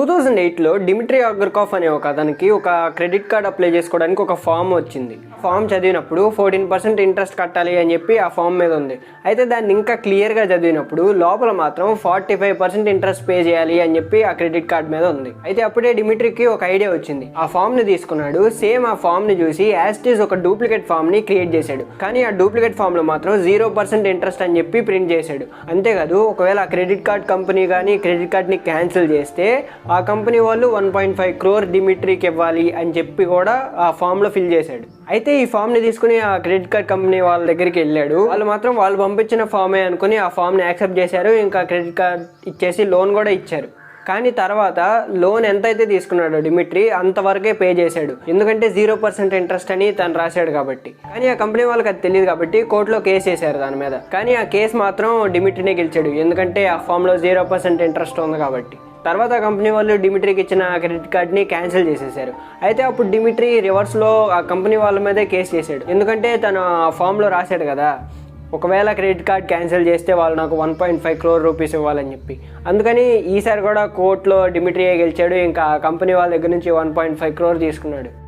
2008లో Dmitry అగర్కాఫ్ అనే ఒక అతనికి ఒక క్రెడిట్ కార్డ్ అప్లై చేసుకోవడానికి ఒక ఫామ్ వచ్చింది. ఫామ్ చదివినప్పుడు 14% ఇంట్రెస్ట్ కట్టాలి అని చెప్పి ఆ ఫామ్ మీద ఉంది. అయితే దాన్ని ఇంకా క్లియర్గా చదివినప్పుడు లోపల మాత్రం 45% ఇంట్రెస్ట్ పే చేయాలి అని చెప్పి ఆ క్రెడిట్ కార్డ్ మీద ఉంది. అయితే అప్పుడే డిమిట్రీకి ఒక ఐడియా వచ్చింది. ఆ ఫామ్ ని తీసుకున్నాడు. సేమ్ ఆ ఫామ్ ని చూసి యాస్టీస్ ఒక డూప్లికేట్ ఫామ్ ని క్రియేట్ చేశాడు. కానీ ఆ డూప్లికేట్ ఫామ్ లో మాత్రం 0% ఇంట్రెస్ట్ అని చెప్పి ప్రింట్ చేశాడు. అంతేకాదు, ఒకవేళ ఆ క్రెడిట్ కార్డ్ కంపెనీ కానీ క్రెడిట్ కార్డ్ ని క్యాన్సిల్ చేస్తే ఆ కంపెనీ వాళ్ళు 1.5 crore డిమిట్రీకి ఇవ్వాలి అని చెప్పి కూడా ఆ ఫామ్ లో ఫిల్ చేశాడు. అయితే ఈ ఫామ్ ని తీసుకుని ఆ క్రెడిట్ కార్డ్ కంపెనీ వాళ్ళ దగ్గరికి వెళ్ళాడు. వాళ్ళు మాత్రం వాళ్ళు పంపించిన ఫామే అనుకుని ఆ ఫామ్ ని యాక్సెప్ట్ చేశారు. ఇంకా క్రెడిట్ కార్డ్ ఇచ్చేసి లోన్ కూడా ఇచ్చారు. కానీ తర్వాత లోన్ ఎంతైతే తీసుకున్నాడో డిమిట్రీ అంతవరకే పే చేశాడు. ఎందుకంటే 0% ఇంట్రెస్ట్ అని తను రాశాడు కాబట్టి. కానీ ఆ కంపెనీ వాళ్ళకి అది తెలియదు కాబట్టి కోర్టులో కేసు వేశారు దాని మీద. కానీ ఆ కేసు మాత్రం డిమిట్రీనే గెలిచాడు. ఎందుకంటే ఆ ఫామ్ లో 0% ఇంట్రెస్ట్ ఉంది కాబట్టి. తర్వాత కంపెనీ వాళ్ళు డిమిట్రీకి ఇచ్చిన క్రెడిట్ కార్డ్ని క్యాన్సిల్ చేసేసారు. అయితే అప్పుడు డిమిట్రీ రివర్స్లో ఆ కంపెనీ వాళ్ళ మీదే కేసు చేశాడు. ఎందుకంటే తను ఆ ఫామ్లో రాశాడు కదా, ఒకవేళ క్రెడిట్ కార్డ్ క్యాన్సిల్ చేస్తే వాళ్ళు నాకు 1.5 crore రూపీస్ ఇవ్వాలని చెప్పి. అందుకని ఈసారి కూడా కోర్టులో డిమిట్రీయే గెలిచాడు. ఇంకా కంపెనీ వాళ్ళ దగ్గర నుంచి 1.5 crore తీసుకున్నాడు.